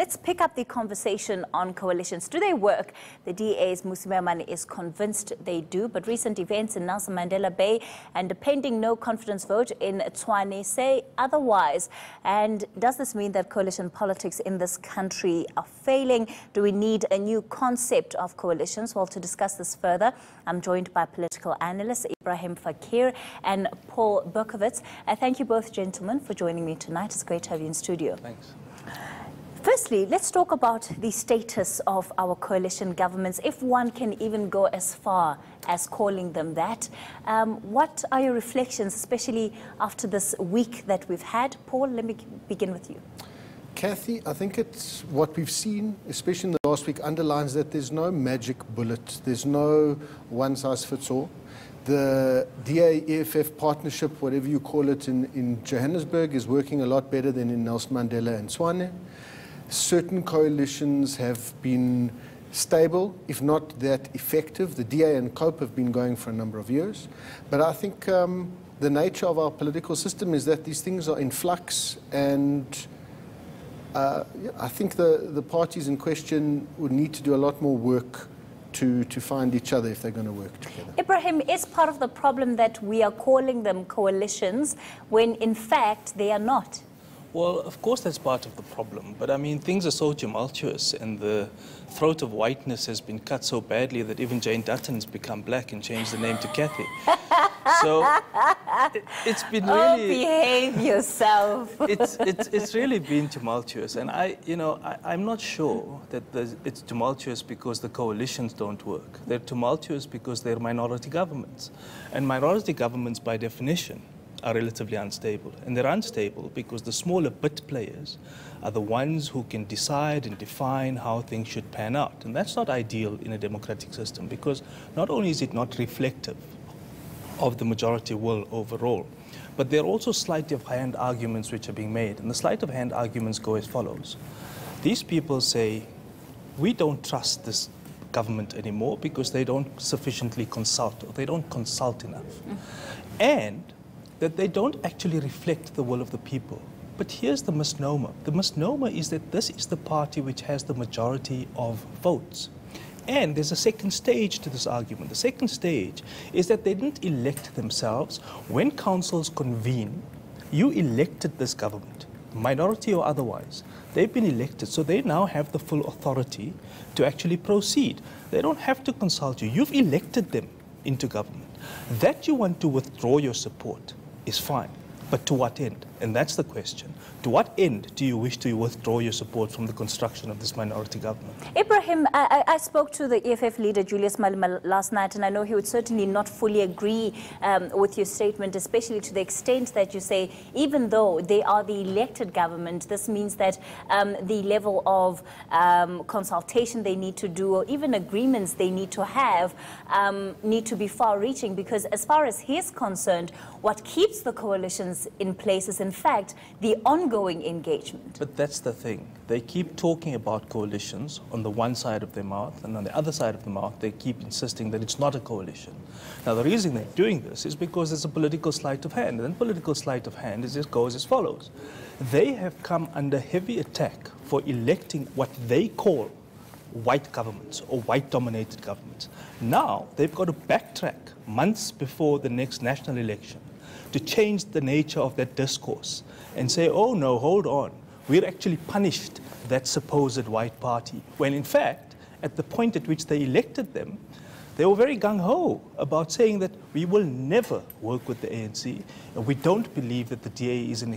let's pick up the conversation on coalitions. Do they work? The DA's Mohlahlana is convinced they do, but recent events in Nelson Mandela Bay and the pending no-confidence vote in Tshwane say otherwise. And does this mean that coalition politics in this country are failing? Do we need a new concept of coalitions? Well, to discuss this further, I'm joined by political analysts Ebrahim, Fakir and Paul Berkowitz. Thank you both, gentlemen, for joining me tonight. It's great to have you in studio. Thanks. Firstly, let's talk about the status of our coalition governments, if one can even go as far as calling them that. What are your reflections, especially after this week that we've had? Paul, let me begin with you. Cathy, I think it's what we've seen, especially in the last week, underlines that there's no magic bullet. There's no one-size-fits-all. The DA-EFF partnership, whatever you call it, in Johannesburg is working a lot better than in Nelson Mandela and Tshwane. Certain coalitions have been stable, if not that effective. The DA and COPE have been going for a number of years. But I think the nature of our political system is that these things are in flux, and I think the parties in question would need to do a lot more work to find each other if they're going to work together. Ebrahim, is part of the problem that we are calling them coalitions when in fact they are not? Well, of course that's part of the problem, but I mean things are so tumultuous and the throat of whiteness has been cut so badly that even Jane Dutton has become black and changed the name to Cathy. So it's been really... Oh, behave yourself. It's really been tumultuous, and I'm not sure that it's tumultuous because the coalitions don't work. They're tumultuous because they're minority governments, and minority governments by definition are relatively unstable. And they're unstable because the smaller bit players are the ones who can decide and define how things should pan out. And that's not ideal in a democratic system, because not only is it not reflective of the majority will overall, but there are also sleight of hand arguments which are being made. And the sleight of hand arguments go as follows. These people say, we don't trust this government anymore because they don't sufficiently consult, or they don't consult enough. And that they don't actually reflect the will of the people. But here's the misnomer. The misnomer is that this is the party which has the majority of votes. And there's a second stage to this argument. The second stage is that they didn't elect themselves. When councils convene, you elected this government, minority or otherwise. They've been elected, so they now have the full authority to actually proceed. They don't have to consult you. You've elected them into government. That you want to withdraw your support is fine, but to what end? And that's the question. To what end do you wish to withdraw your support from the construction of this minority government? Ebrahim, I spoke to the EFF leader, Julius Malema, last night, and I know he would certainly not fully agree with your statement, especially to the extent that you say, even though they are the elected government, this means that the level of consultation they need to do, or even agreements they need to have, need to be far-reaching, because as far as he's concerned, what keeps the coalitions in place is, in fact, the ongoing engagement. But that's the thing. They keep talking about coalitions on the one side of their mouth, and on the other side of the mouth, they keep insisting that it's not a coalition. Now, the reason they're doing this is because there's a political sleight of hand, and then political sleight of hand goes as follows. They have come under heavy attack for electing what they call white governments or white-dominated governments. Now, they've got to backtrack months before the next national election to change the nature of that discourse and say, oh no, hold on, we're actually punished that supposed white party, when in fact, at the point at which they elected them, they were very gung-ho about saying that we will never work with the ANC, and we don't believe that the DA is an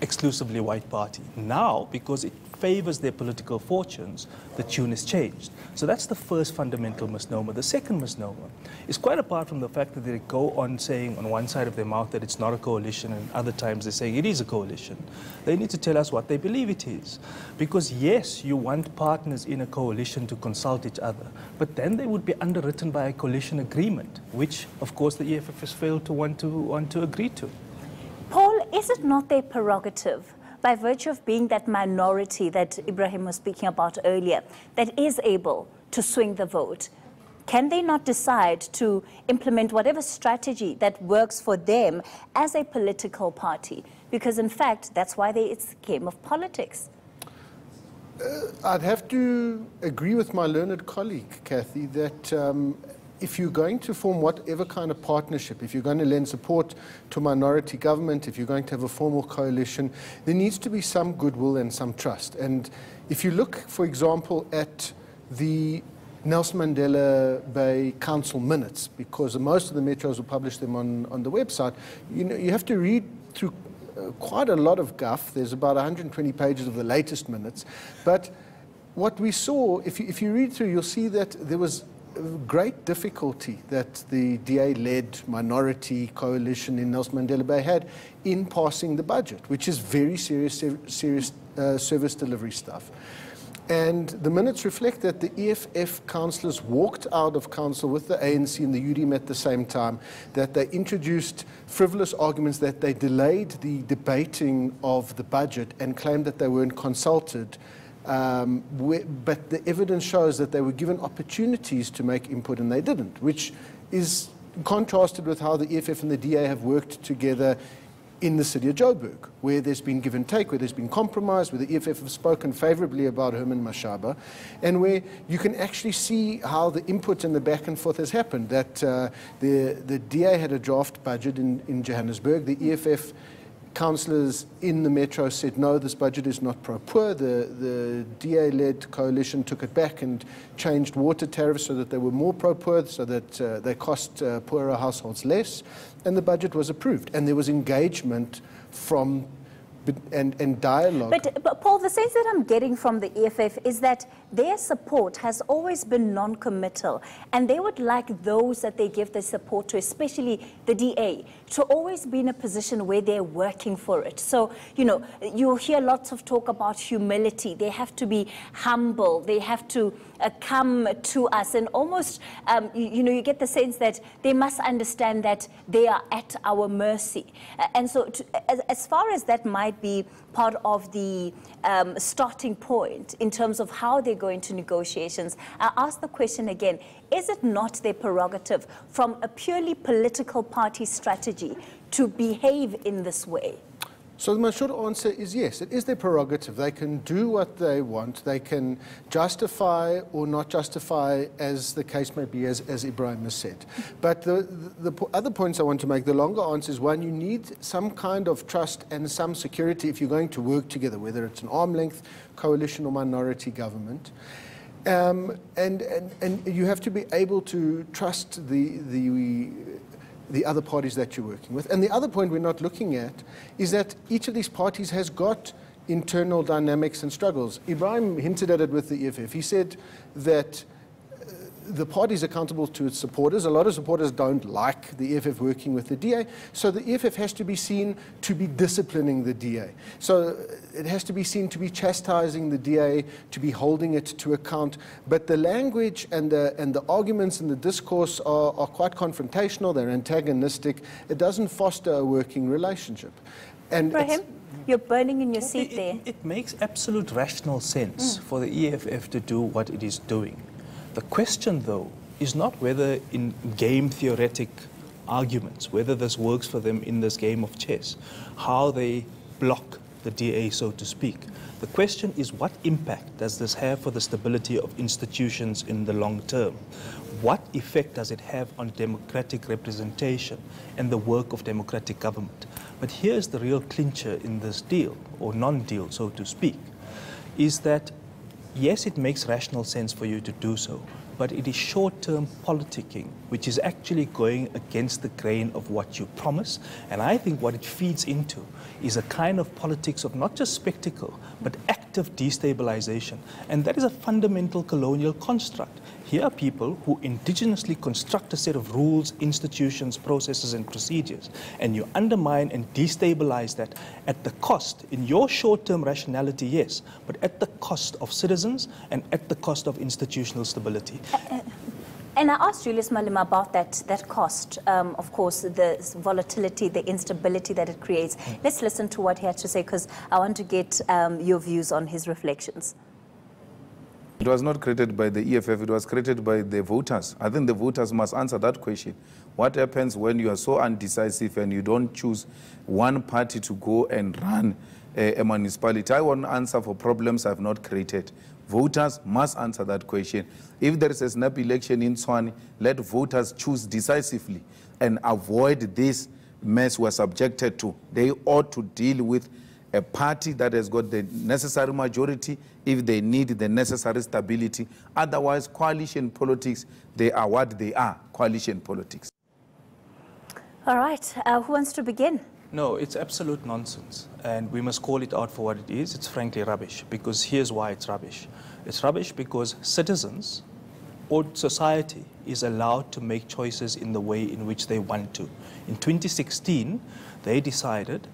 exclusively white party. Now, because it favors their political fortunes, the tune has changed. So that's the first fundamental misnomer. The second misnomer is quite apart from the fact that they go on saying on one side of their mouth that it's not a coalition, and other times they're saying it is a coalition. They need to tell us what they believe it is. Because yes, you want partners in a coalition to consult each other, but then they would be underwritten by a coalition agreement, which of course the EFF has failed to want to agree to. Paul, is it not their prerogative, by virtue of being that minority that Ebrahim was speaking about earlier, that is able to swing the vote? Can they not decide to implement whatever strategy that works for them as a political party? Because in fact, that's why it's a game of politics. I'd have to agree with my learned colleague, Cathy, that if you're going to form whatever kind of partnership, if you're going to lend support to a minority government, if you're going to have a formal coalition, there needs to be some goodwill and some trust. And if you look, for example, at the Nelson Mandela Bay Council minutes, because most of the metros will publish them on the website, you have to read through quite a lot of guff. There's about 120 pages of the latest minutes. But what we saw, if you read through, you'll see that there was great difficulty that the DA-led minority coalition in Nelson Mandela Bay had in passing the budget, which is very serious service delivery stuff. And the minutes reflect that the EFF councillors walked out of council with the ANC and the UDM at the same time, that they introduced frivolous arguments, that they delayed the debating of the budget and claimed that they weren't consulted. But the evidence shows that they were given opportunities to make input and they didn't, which is contrasted with how the EFF and the DA have worked together in the city of Joburg, where there's been give and take, where there's been compromise, where the EFF have spoken favorably about Herman Mashaba, and where you can actually see how the input and the back and forth has happened, that the DA had a draft budget in Johannesburg, the EFF councillors in the metro said, no, this budget is not pro-poor. The DA-led coalition took it back and changed water tariffs so that they were more pro-poor, so that they cost poorer households less, and the budget was approved. And there was engagement from and dialogue. But Paul, the sense that I'm getting from the EFF is that their support has always been non-committal, and they would like those that they give the support to, especially the DA, to always be in a position where they're working for it. So, you'll hear lots of talk about humility. They have to be humble. They have to come to us, and almost, you get the sense that they must understand that they are at our mercy. And so, as far as that might be part of the starting point in terms of how they go into negotiations, I ask the question again, is it not their prerogative from a purely political party strategy to behave in this way? So my short answer is yes, it is their prerogative. They can do what they want. They can justify or not justify, as the case may be, as Ebrahim has said. But the other points I want to make, the longer answer is, one, you need some kind of trust and some security if you're going to work together, whether it's an arm's length coalition or minority government. And you have to be able to trust the other parties that you're working with. And the other point we're not looking at is that each of these parties has got internal dynamics and struggles. Ebrahim hinted at it with the EFF. He said that the party is accountable to its supporters. A lot of supporters don't like the EFF working with the DA, so the EFF has to be seen to be disciplining the DA. So it has to be seen to be chastising the DA, to be holding it to account. But the language and the arguments and the discourse are quite confrontational, they're antagonistic. It doesn't foster a working relationship. And Ebrahim, you're burning in your seat there. It makes absolute rational sense for the EFF to do what it is doing. The question, though, is not whether in game theoretic arguments, whether this works for them in this game of chess, how they block the DA, so to speak. The question is, what impact does this have for the stability of institutions in the long term? What effect does it have on democratic representation and the work of democratic government? But here's the real clincher in this deal, or non-deal, so to speak, is that yes, it makes rational sense for you to do so, but it is short-term politicking, which is actually going against the grain of what you promise. And I think what it feeds into is a kind of politics of not just spectacle, but active destabilization. And that is a fundamental colonial construct. Here are people who indigenously construct a set of rules, institutions, processes, and procedures, and you undermine and destabilize that at the cost, in your short-term rationality, yes, but at the cost of citizens and at the cost of institutional stability. And I asked Julius Malema about that cost, of course, the volatility, the instability that it creates. Let's listen to what he had to say, because I want to get your views on his reflections. It was not created by the EFF, it was created by the voters. I think the voters must answer that question. What happens when you are so undecisive and you don't choose one party to go and run a municipality. I won't answer for problems I've not created. Voters must answer that question. If there is a snap election in Tshwane, let voters choose decisively and avoid this mess we're subjected to. They ought to deal with a party that has got the necessary majority if they need the necessary stability. Otherwise, coalition politics, they are what they are, coalition politics. All right, who wants to begin? No, it's absolute nonsense, and we must call it out for what it is. It's frankly rubbish, because here's why it's rubbish. It's rubbish because citizens or society is allowed to make choices in the way in which they want to. In 2016, they decided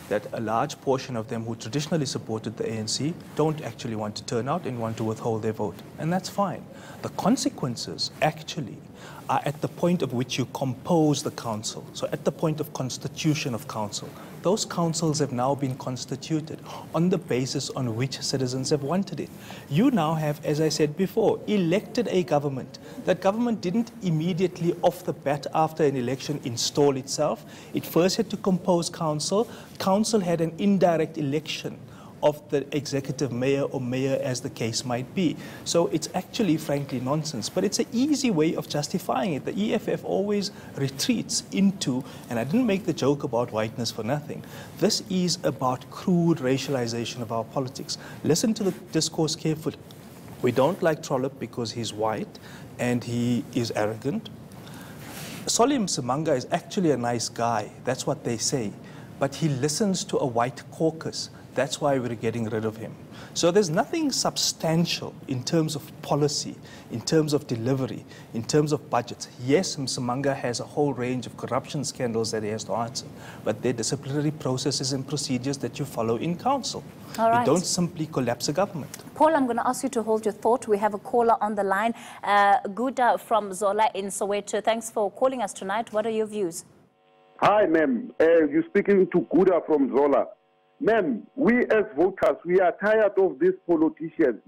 that a large portion of them who traditionally supported the ANC don't actually want to turn out and want to withhold their vote. And that's fine. The consequences actually are at the point of which you compose the council. So at the point of constitution of council. Those councils have now been constituted on the basis on which citizens have wanted it. You now have, as I said before, elected a government. That government didn't immediately off the bat after an election install itself. It first had to compose council. Council had an indirect election of the executive mayor or mayor, as the case might be. So it's actually, frankly, nonsense. But it's an easy way of justifying it. The EFF always retreats into, and I didn't make the joke about whiteness for nothing, this is about crude racialization of our politics. Listen to the discourse carefully. We don't like Trollop because he's white and he is arrogant. Solim Simanga is actually a nice guy. That's what they say. But he listens to a white caucus. That's why we're getting rid of him. So there's nothing substantial in terms of policy, in terms of delivery, in terms of budgets. Yes, Msimanga has a whole range of corruption scandals that he has to answer, but they're disciplinary processes and procedures that you follow in council. All right. You don't simply collapse a government. Paul, I'm going to ask you to hold your thought. We have a caller on the line. Guda from Zola in Soweto. Thanks for calling us tonight. What are your views? Hi, ma'am. You're speaking to Guda from Zola. Ma'am, we as voters, we are tired of these politicians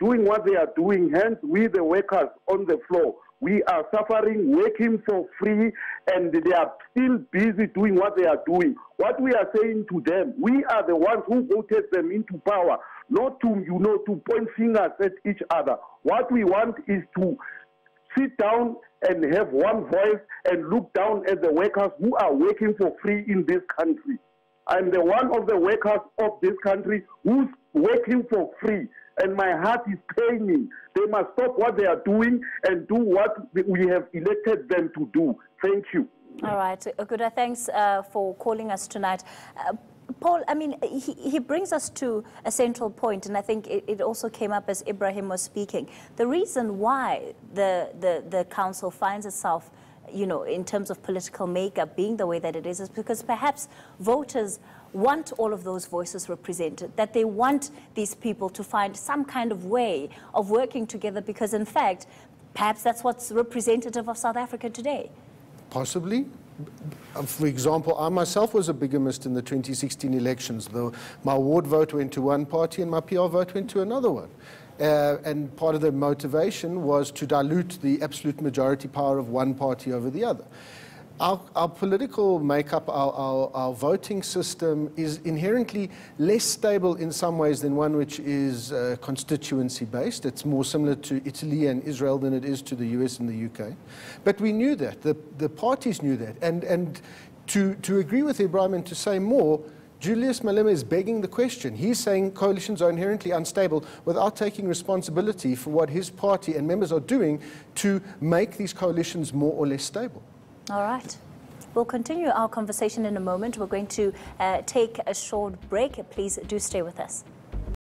doing what they are doing. Hence, we the workers on the floor, we are suffering, working for free, and they are still busy doing what they are doing. What we are saying to them, we are the ones who voted them into power, not to, to point fingers at each other. What we want is to sit down and have one voice and look down at the workers who are working for free in this country. I'm the one of the workers of this country who's working for free, and my heart is paining. They must stop what they are doing and do what we have elected them to do. Thank you. All right. Guda, thanks for calling us tonight. Paul, I mean, he brings us to a central point, and I think it also came up as Ebrahim was speaking. The reason why the council finds itself, in terms of political makeup being the way that it is because perhaps voters want all of those voices represented, that they want these people to find some kind of way of working together because, in fact, perhaps that's what's representative of South Africa today. Possibly. For example, I myself was a bigamist in the 2016 elections. My ward vote went to one party and my PR vote went to another one. And part of the motivation was to dilute the absolute majority power of one party over the other. Our political makeup, our voting system is inherently less stable in some ways than one which is constituency-based. It's more similar to Italy and Israel than it is to the US and the UK. But we knew that. The parties knew that. And to agree with Ebrahim and to say more, Julius Malema is begging the question. He's saying coalitions are inherently unstable without taking responsibility for what his party and members are doing to make these coalitions more or less stable. All right. We'll continue our conversation in a moment. We're going to take a short break. Please do stay with us.